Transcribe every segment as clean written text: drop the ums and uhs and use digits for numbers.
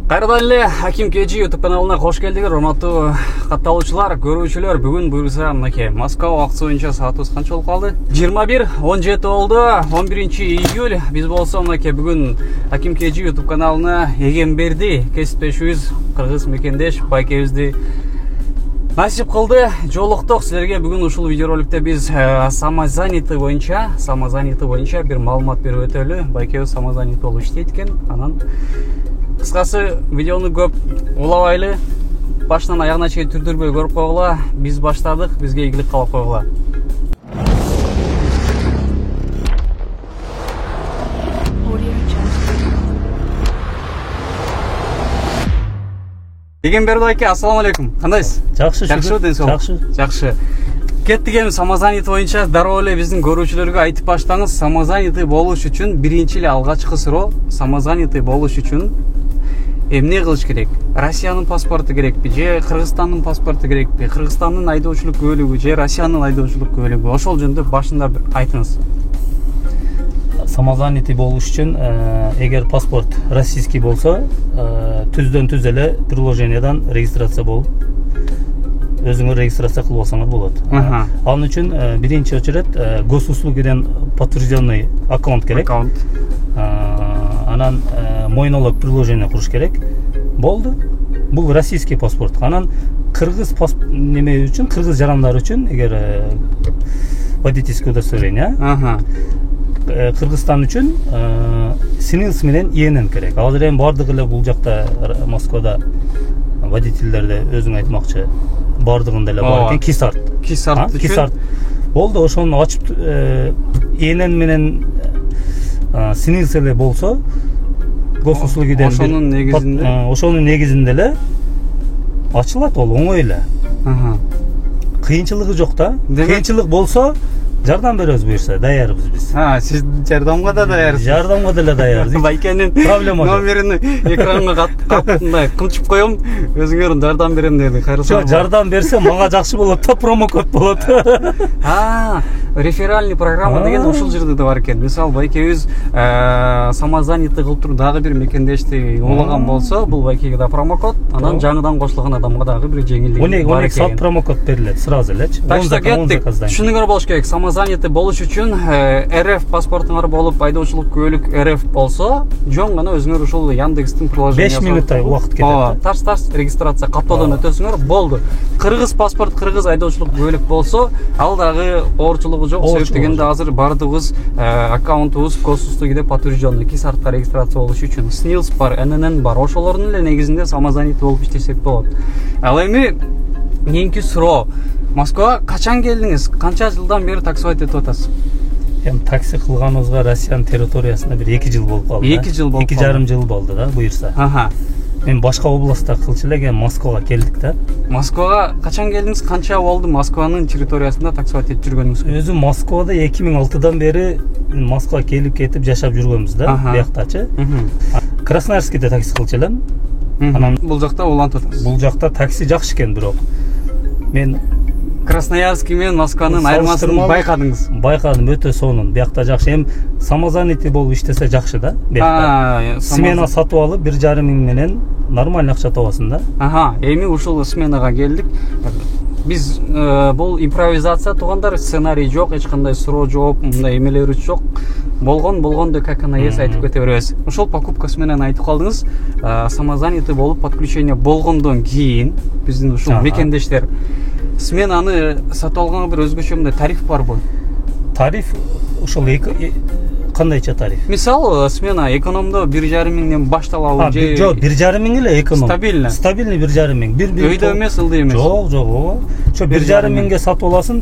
Кайрадан эле Аким KG YouTube каналына кош келдиңер, урматтуу катталуучулар, көрүүчүлөр. Бүгүн буюрса мынакей Москва убакыты боюнча саатыбыз канча болуп калды? 21:17 болду. 11-июль. Биз болсо мынакей бүгүн Аким KG YouTube каналына Эгемберди кесиптешибиз, кыргыз мекендеш байкебизди насип кылды. Жолуктук силерге бүгүн ушул видеороликте биз самозанятый боюнча бир маалымат берип өтөлү. Байкебиз самозанятый болуп иштейт экен. Анан кыскасы видеону көп улабайлы, башынан аягына чейин түрдүрбөй көрүп койгула. Биз баштадык, бизге ийгилик кылып койгула. Эгемберди байке, ассаламу алейкум. Кандайсыз? Жакшы, Жакшы. Кеттик эми самозанятый боюнча дароо эле биздин көрүүчүлөргө айтып баштаңыз. Самозанятый болуш үчүн биринчи эле алгачкы суроо, самозанятый болуш үчүн эмне кылыш керек? Россиянын паспорту керекпи же Кыргызстандын паспорту керекпи? Кыргызстандын айдоочулук куөлүгү же Россиянын айдоочулук куөлүгү? Ошол жөнүндө башында бир айтыңыз. Самозанятый болуш үчүн эгер паспорт российский болсо, түздөн түз эле приложениядан регистрация болуп, өзүңөр регистрация кылып алсаңар болот. Ал үчүн биринчи очередь госуслугиден подтвержденный аккаунт керек. Анан мойнолок приложение куруш керек. Болду. Бул российский паспорт. Анан кыргыз неме үчүн, кыргыз жарандары үчүн эгер водительское удостоверение, Кыргызстан үчүн СНИЛС менен ИНН керек. Азыр эми бардыгы эле бул жакта Москвада водительдерде өзүң айтмакчы бардыгында эле бар экен. Кисарт. Болду, ошону ачып ИНН менен СНИЛС эле болсо, госуслугиден ошонун негизинде эле ачылат, ол оңой эле. Кыйынчылыгы жок да. Кыйынчылык болсо жардам беребиз буюрса, даярбыз биз. Сиз жардамга да даярсыз. Жардамга деле даярбыз. Байкенин проблема номерин экранга каттымдай кылчып коем, өзүңөр жардам берем деди. Кайрылсам. Жок, жардам берсе мага жакшы болот да, промокод болот. Реферальный программа деген ушул жерде да бар экен. Мисалы байкебиз самозанятый кылып туруп дагы бир мекендешти улаган болсо, бул байкеге да промокод, анан жаңыдан кошулган адамга дагы бир жеңилдик бар экен. Сат промокод берилет сразу элечи. Так что кеттик. Түшүнүңөр болуш керек. Самозанятый болуш үчүн РФ паспортуңар болуп, айдоочулук куөлүк РФ болсо, жөн гана өзүңөр ушул Яндекстин приложениясы 5 минуттай убакыт кетет. Тарс регистрация каттоодон өтөсүңөр, болду. Кыргыз паспорт, кыргыз айдоочулук куөлүк болсо, ал дагы оорчулугу жок. Себеп дегенде азыр бардыгыбыз аккаунтубуз госуслугиде подтвержденный кисартка регистрация болуш үчүн СНИЛС бар, ННН бар. Ошолордун эле негизинде самозанятый болуп иштесек болот. Ал эми кийинки суроо. Москвага качан келдиңиз? Канча жылдан бери таксовать этип атасыз? Эми такси кылганыбызга Россиянын территориясында бир 2 жыл болуп калды. 2 жыл болуп. 2,5 жыл болду да, буюрса. Мен башка областта кылчу эле Москвага келдик да. Москвага качан келдиңиз? Канча болду Москванын территориясында таксовать этип жүргөнүңүз? Өзүм Москвада 2006-дан бери Москвага келип кетип жашап жүргөнбүз да, бияктачы. Красноярскийде такси кылчу элем. Анан бул жакта улантып атасыз. Бул жакта такси жакшы экен, бирок мен Красноярский менен Москванын айырмасын байкадыңыз? Байкадым, өтө сонун. Биякта жакшы. Эми самозанятый болуп иштесе жакшы да. Биякта смена сатып алып 1,5 миң менен нормаль акча табасың да. Эми ушул сменага келдик. Биз бул импровизация туугандар, сценарий жок, эч кандай суроо жооп, мындай эмелер жок. Болгондо как она есть айтып кете беребиз. Ошол покупкасы менен айтып калдыңыз. Самозанятый болуп подключение болгондон кийин биздин ушул мекендештер сменаны сатып алганга бир өзгөчө мындай тариф барбы? Тариф ушул кандайча тариф? Мисалы, смена экономдо 1,5 миңден башталабы же? Жок, 1,5 миң эле эконом. Стабильный 1,5 миң. Өйдө эмес, ылдый эмес. Жок, ошо 1,5 миңге сатып аласың,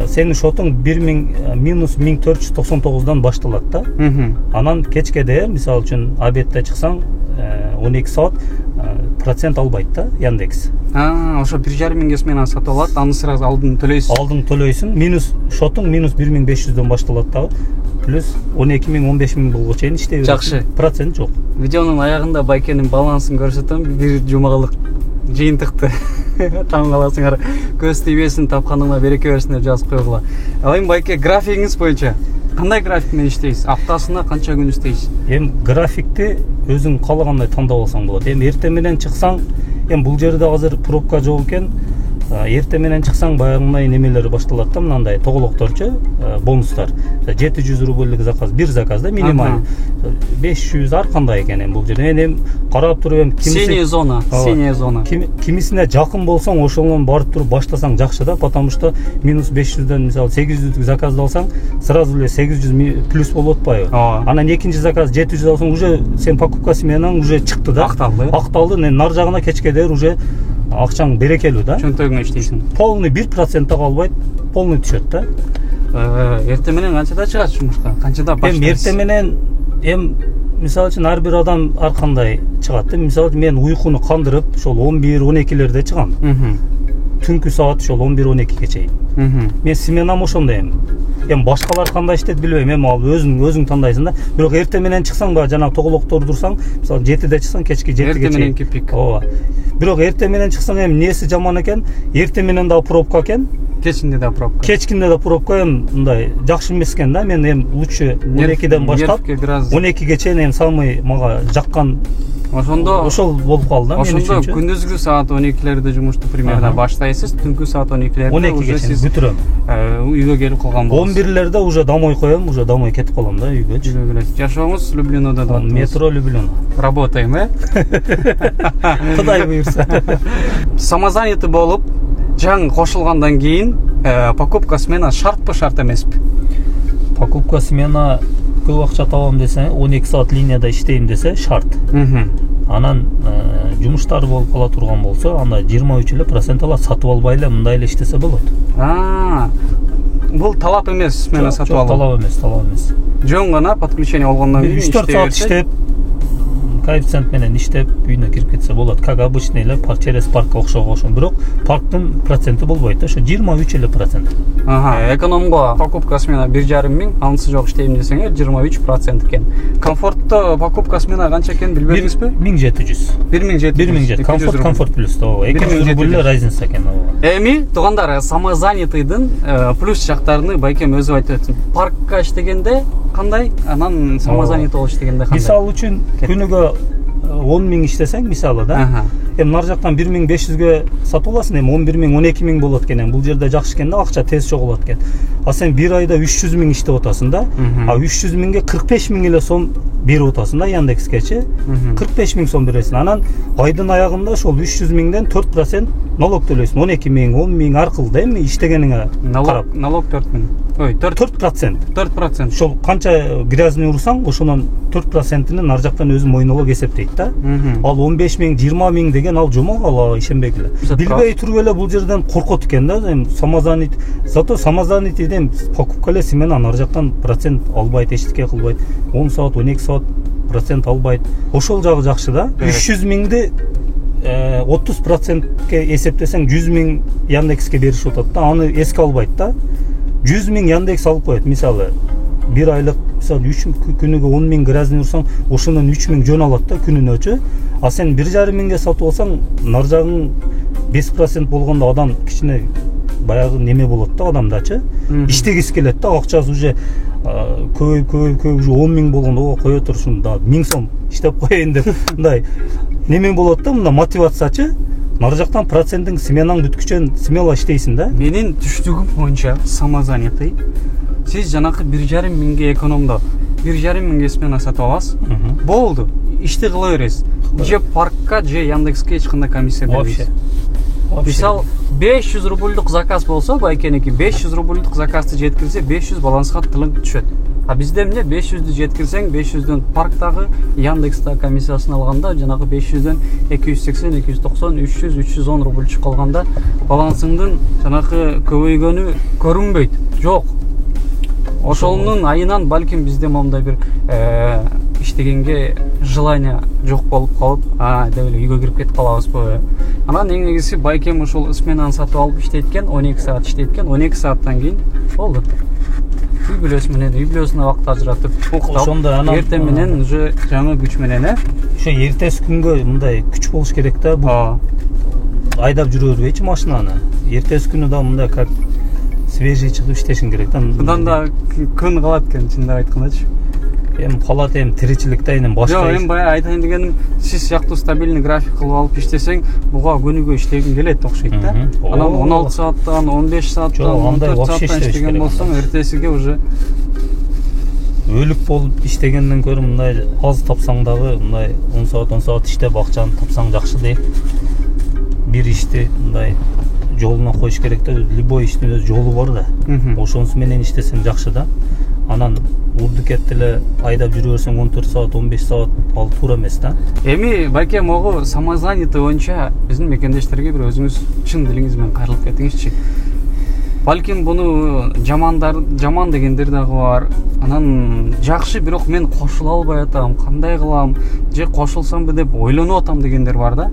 сенин шотуң 1 миң минус 1499-дан башталат да. Анан кечке дейин, мисалы үчүн обедте чыксаң, 12 саат процент албайт да Яндекс. Ошо 1,5 миңге сменаны сатып алат, аны сразу алдын төлөйсүң. Алдын төлөйсүң, минус шотуң минус 1500-дөн башталат да. Плюс 12 миң 15 миң болгон чейин иштей берет. Жакшы. Процент жок. Видеонун аягында байкенин балансын көрсөтөм, бир жумалык жыйынтыкты. Таң каласыңар. Көз тийбесин, тапканыңа береке берсин деп жазып койгула. Ал эми байке графигиңиз боюнча кандай график менен иштейсиз? Аптасына канча күн иштейсиз? Эми графикти өзүң каалагандай тандап алсаң болот. Эми эртең менен чыксаң, эми бул жерде азыр пробка жок экен. Эртең менен чыксаң баягындай немелер башталат да, мындай тоголокторчу, бонустар. 700 рубльдик заказ, бир заказ да минималь. 500 ар кандай экен эми бул жерде. Эми карап туруп эми синяя зона. Кимисине жакын болсоң, ошондон барып туруп баштасаң жакшы да, потому что минус 500дөн мисалы 800дик заказды алсаң, сразу эле 800 плюс болуп атпайбы? Анан экинчи заказ 700 алсаң, уже сен покупка сменаң уже чыкты да. Акталды. Нар жагына кечке дейин уже акчаң берекелүү да. Чөнтөгүңө иштейсиң. Полный 1% калбайт, полный түшөт да. Эртең менен канчада чыгасыз жумушка? Канчада баштайсыз? Эртең менен мисалы үчүн ар бир адам ар кандай чыгат. Мисалы мен уйкуну кандырып, ошол 11-12лерде чыгам. Түнкү саат ошол 11-12 чейин. Мен сменам ошондой эми башкалар кандай иштейт билбейм, эми ал өзүң тандайсың да. Бирок эртең менен чыксаң баягы жана тоголокторду турсаң, мисалы 7де чыксаң, кечки 7ге чейин. Эртең мененки пик. Ооба. Бирок эртең менен чыксаң эми неси жаман экен? Эртең менен да пробка экен. Кечинде да пробка. Кечкинде да пробка эми мындай жакшы эмес экен да. Мен эми лучше 12ден баштап 12ге чейин эми самый мага жаккан ошол болуп калды да. Ошондо күндүзгү саат 12лерде жумушту примерно баштайсыз, түнкү саат 12лерде уже сиз бүтүрөм. Үйгө келип калган болосуз. 11лерде уже домой коем, уже домой кетип калам да үйгө. Жашооңуз Люблинода да. Метро Люблино. Работаем, Кудай буйрса. Самозанятый болуп, жаңы кошулгандан кийин покупка смена шартпы, шарт эмеспи? Покупка смена көп акча табам десе, 12 саат линияда иштейм десе шарт. Анан жумуштар болуп кала турган болсо, анда 23% алат, сатып албай эле мындай эле иштесе болот. Бул талап эмес, смена сатып алуу. Талап эмес. Жөн гана подключение болгондон кийин 3-4 саат иштеп, коэффициент менен иштеп үйүнө кирип кетсе болот. Как обычный эле через паркка окшогон. Бирок парктын проценти болбойт да, ошо 23%. Экономго покупка смена 1,5 миң, анысы жок иштейм десеңер 23% экен. Комфортто покупка смена канча экенин билбедиңизби? 1700. Комфорт плюс да, 200 рубль разница экен. Эми туугандар, самозанятыйдын плюс жактарын байкем өзү айтып өттүм. Паркка иштегенде кандай, анан самозанятый болуп иштегенде кандай? Мисалы үчүн күнүгө 10 миң иштесең мисалы да. Эми нар жактан 1500ге сатып аласың, эми 11 миң, 12 миң болот экен. Бул жерде жакшы экен да, акча тез чогулат экен. А сен бир айда 300 миң иштеп атасың да. 300 миңге 45 миң эле сом берип атасың да Яндекскечи. 45 миң сом бересиң. Анан айдын аягында ошол 300 миңден 4% налог төлөйсүң. 12 миң, 10 миң аркылуу да эми иштегениңе карап. Налог 4 миң. 4%. Ошол канча грязный урсаң, ошонун 4%-ини нар жактан өзү мойнолог эсептейт да. Ал 15 миң, 20 миң деген ал жомок, ал ишенбей эле. Билбей туруп эле бул жерден коркот экен да. Самозанятый, зато самозанятыйден покупка эле смена нар жактан процент албайт, эчтеке кылбайт. 10 саат, 12 саат процент албайт. Ошол жагы жакшы да. 300 миңди 30%ке эсептесең 100 миң Яндекске беришип атат да. Аны эске албайт да. 100 миң Яндекс алып коет. Мисалы, бир айлык, мисалы 3 күнүгө 10 миң грязный урсаң, ошондон 3 миң жөн алат да күнүнөчү. А сен 1,5 миңге сатып алсаң, нар жагың 5% болгондо адам кичине баягы неме болот да адамдачы. Иштегиси келет да, акчасы уже көбөйүп уже 10 миң болгондо кое тур ушунда 1000 сом иштеп коеюн деп мындай неме болот да, мына мотивациячы. Нар жактан проценттин сменаң бүткүчөн смело иштейсиң да. Менин түштүгүм боюнча самозанятый сиз жанакы 1,5 миңге экономдо 1,5 миңге смена сатып аласыз. Болду, ишти кыла бересиз. Же паркка, же Яндекске эч кандай комиссия бербейсиз. Мисал 500 рубльдук заказ болсо, байкеники 500 рубльдук заказды жеткирсе 500 балансқа тылың түшөт. А бизде эмне 500ду жеткирсең 500дөн парктагы Яндекстагы комиссиясын алганда жанагы 500дөн 280, 290, 300, 310 рубль чыгып калганда балансыңдын жанагы көбөйгөнү көрүнбөйт. Жок. Ошонун айынан балким бизде моундай бир иштегенге желание жок болуп калып, деп эле үйгө кирип кетип калабызбы. Анан эң негизи байкем ошол сменаны сатып алып иштейт экен, 12 саат иштейт экен, 12 сааттан кийин болду. Үй бүлөсүнө убакыт ажыратып, ошондо анан эртең менен уже жаңы күч менен ошо эртеси күнгө мындай күч болуш керек да. Бул айдап жүрө бербейчи машинаны. Эртеси күнү да мындай как свежий чыгып иштешиң керек да. Мындан да күн калат экен, чындап айткандачы. Эми калат, эми тиричиликте эми башка. Жок, эми баягы айтайын дегеним, сиз сыяктуу стабильный график кылып алып иштесең, буга күнүгө иштегиң келет окшойт да. Анан 16 сааттан, 15 сааттан, 14 сааттан иштеген болсоң, эртесиге уже өлүк болуп иштегенден көрө мындай аз тапсаң дагы мындай 10 саат иштеп акчаны тапсаң жакшы дейт. Бир ишти мындай жолуна коюш керек да, любой иштин өз жолу бар да. Ошонусу менен иштесең жакшы да. Анан урду кетти эле айдап жүрө берсең 14 саат, 15 саат ал туура эмес да. Эми байке могу самозанятый боюнча биздин мекендештерге бир өзүңүз чын дилиңиз менен кайрылып кетиңизчи. Балким буну жаман дегендер дагы бар. Анан жакшы, бирок мен кошула албай атам, кандай кылам, же кошулсамбы деп ойлонуп атам дегендер бар да.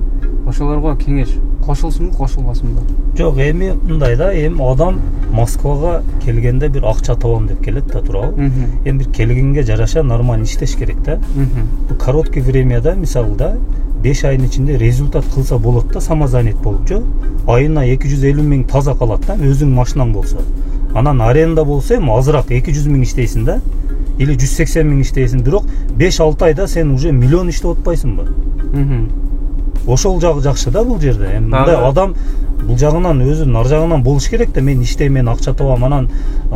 Ошолорго кеңеш, кошулсунбу, кошулбасынбы? Жок, эми мындай да, эми адам Москвага келгенде бир акча табам деп келет да, туурабы? Эми бир келгенге жараша нормально иштеш керек да. Бул короткий времяда, мисалы да, 5 айдын ичинде результат кылса болот да, самозанят болуп жо. Айына 250 миң таза калат да, өзүң машинаң болсо. Анан аренда болсо эми азыраак 200 миң иштейсиң да, или 180 миң иштейсиң, бирок 5-6 айда сен уже миллион иштеп атпайсыңбы? Ошол жагы жакшы да бул жерде. Эми мындай адам бул жагынан өзү нар жагынан болуш керек да, мен иштейм, акча табам, анан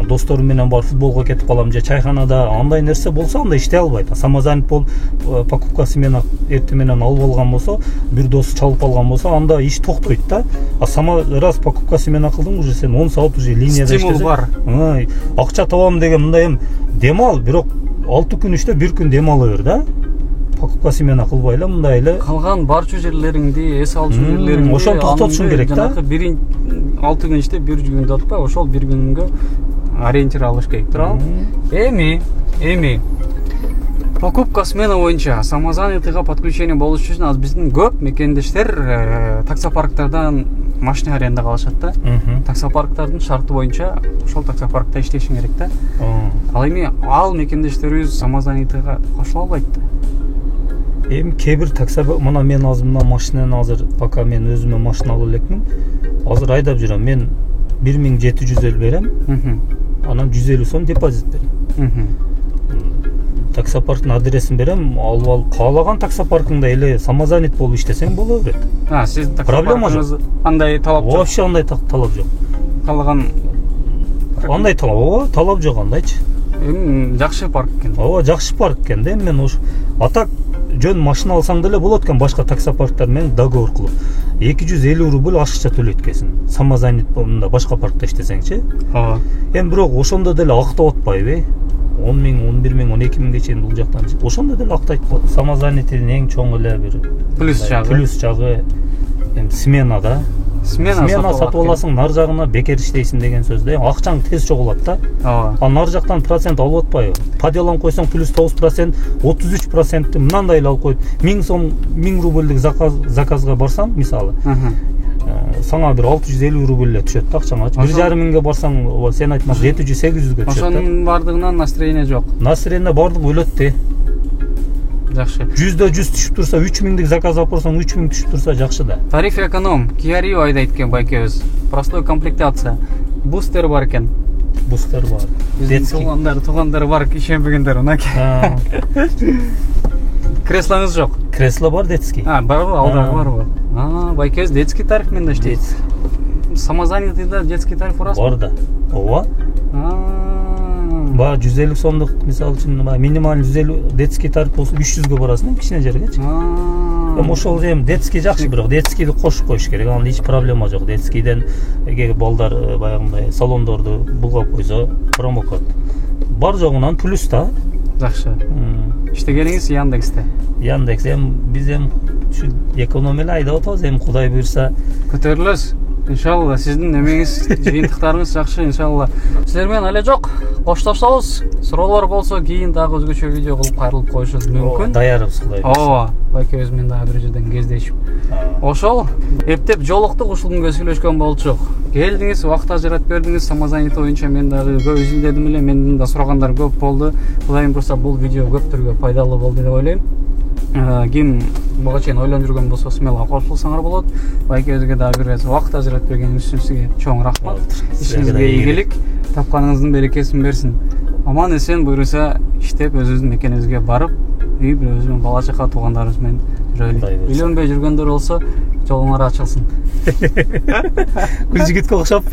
досторум менен барып футболго кетип калам же чайханада, андай нерсе болсо анда иштей албайт. Самозанят болуп покупка смена эртең менен алып алган болсо, бир дос чалып алган болсо, анда иш токтойт да. Раз покупка смена кылдың, уже сен 10 саат уже линияда иштесең. Стимул бар. Акча табам деген мындай эми демал, бирок 6 күн иштеп 1 күн демала бер да. Покупка смена кылбай эле мындай эле калган барчу жерлериңди, эс алчу жерлериңди ошол токтотушуң керек да. 6 күн иштеп 1 күндө атпай, ошол 1 күнгө ориентир алыш керек, туурабы? Эми покупка смена боюнча самозанятыйга подключение болуш үчүн аз биздин көп мекендештер таксопарктардан машина арендага алышат да. Таксопарктардын шарты боюнча ошол таксопаркта иштешиң керек да. Ал эми ал мекендештерибиз самозанятыйга кошула албайт да. Эми кээ бир мына мен азыр мына машинаны азыр пока мен өзүмө машина алып элекмин. Азыр айдап жүрөм. Мен 1750 берем. Анан 150 сом депозит берем. Таксопарктын адресин берем, алып алып каалаган таксопаркыңда эле самозанят болуп иштесең боло берет. Сиз таксопаркыңыз андай талап жок. Вообще андай талап жок. Каалаган андай талап жок андайчы. Жакшы парк экен. Жакшы парк экен да. Мен ош атак жөн машина алсаң деле болот экен, башка таксопарктар менен договор кылып. 250 рубль ашыкча төлөйт экенсиң. Самозанят болгондо башка паркта иштесеңчи. Эми бирок ошондо деле актап атпайбы? 10 миң, 11 миң, 12 миңге чейин бул жактан. Ошондо деле актайт. Самозанятыйдын эң чоң эле бир плюс жагы эми сменада. Смена сатып аласың, нар жагына бекер иштейсиң деген сөз да. Акчаң тез чогулат да. Ал нар жактан процент алып атпайбы? Поделан койсоң плюс 9%, 33% мындай эле алып койт. 1000 сом, 1000 рубльдик заказга барсаң, мисалы, саңа бир 650 рубль эле түшөт да акчаңа. 1,5 миңге барсаң, сен айткан 700-800ге түшөт. Ошонун бардыгынан настроение жок. Настроение бардыгы өлөт де. Жакшы. 100 түшүп турса, 3000дик заказ алып барсаң, 3000 түшүп турса жакшы да. Тариф эконом, Kia Rio айдайт экен байкебиз. Простой комплектация. Бустер бар экен. Бустер бар. Детский туугандар бар, ишенбегендер унаке. Креслоңуз жок. Кресло бар, детский. Барбы, алдагы барбы? Байкебиз детский тариф менен иштейт. Самозанятыйда детский тариф барасызбы? Бар да. Ооба. 150 сомдук, мисалы үчүн, минималь 150 детский тариф болсо 300ге барасың, кичине жергечи. Эми ошол эми детский жакшы, бирок детскийди кошуп коюш керек. Анда эч проблема жок. Детскийден эгер балдар баягындай салондорду булгап койсо, промокод бар жогунан плюс да. Жакшы. Иштегениңиз Яндексте. Яндекс биз ушу экономия эле айдап атабыз. Кудай буйрса көтөрүлөс. Иншалла сиздин эмеңиз, жыйынтыктарыңыз жакшы, иншалла. Силер менен эле жок, коштошобуз. Суроолор болсо кийин дагы өзгөчө видео кылып кайрылып коюшубуз мүмкүн. Даярбыз Кудай. Байкебиз менен дагы бир жерден кездешип. Ошол эптеп жолуктук, ушул күнгө сүйлөшкөн болчук. Келдиңиз, убакыт ажыратып бердиңиз, самозанят боюнча мен дагы көп изилдедим эле, менден да сурагандар көп болду. Кудайым буйрса бул видео көптөргө пайдалуу болду деп ойлойм. Ким буга чейин ойлонуп жүргөн болсо смело кошулсаңар болот. Байкебизге дагы бир убакыт ажыратып бергениңиз үчүн сизге чоң рахмат. Ишиңизге ийгилик, тапканыңыздын берекесин берсин. Аман эсен буюрса иштеп өзүбүздүн мекенибизге барып, үй өзүнүн бала чака туугандарыбыз менен жүрөлүк. Үйлөнбөй жүргөндөр болсо жолуңар ачылсын. Гүл жигитке окшоп.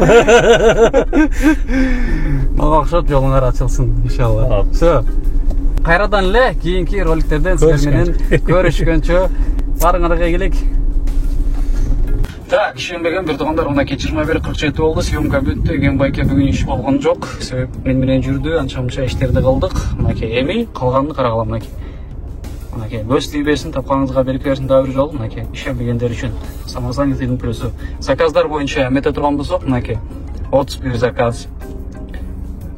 Мага окшоп жолуңар ачылсын иншалла. Все. Кайрадан эле кийинки роликтерден силер менен көрүшкөнчө барыңарга ийгилик. Так, ишенбеген бир туугандар, мынакей 21:47 болду. Съемка бүттү. Ген байке бүгүн иш болгон жок. Себеп мен менен жүрдү, анча-мунча иштерди кылдык. Мынакей эми калганын карагыла мынакей. Мынакей көз тийбесин, тапканыңызга береке берсин дагы бир жолу. Мынакей ишенбегендер үчүн самосаңыздын плюсу. Заказдар боюнча эмете турган болсок, мынакей 31 заказ.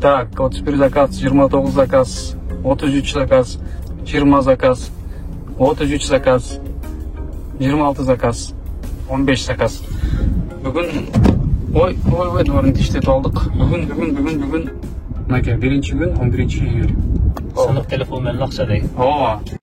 Так, 31 заказ, 29 заказ, 33 заказ, 20 заказ, 33 заказ, 26 заказ, 15 заказ. Бүгүн дворын иштетип алдык. Бүгүн. Мынакей 1-күн 11 июль. Санап телефон менен акча дейт. Ооба.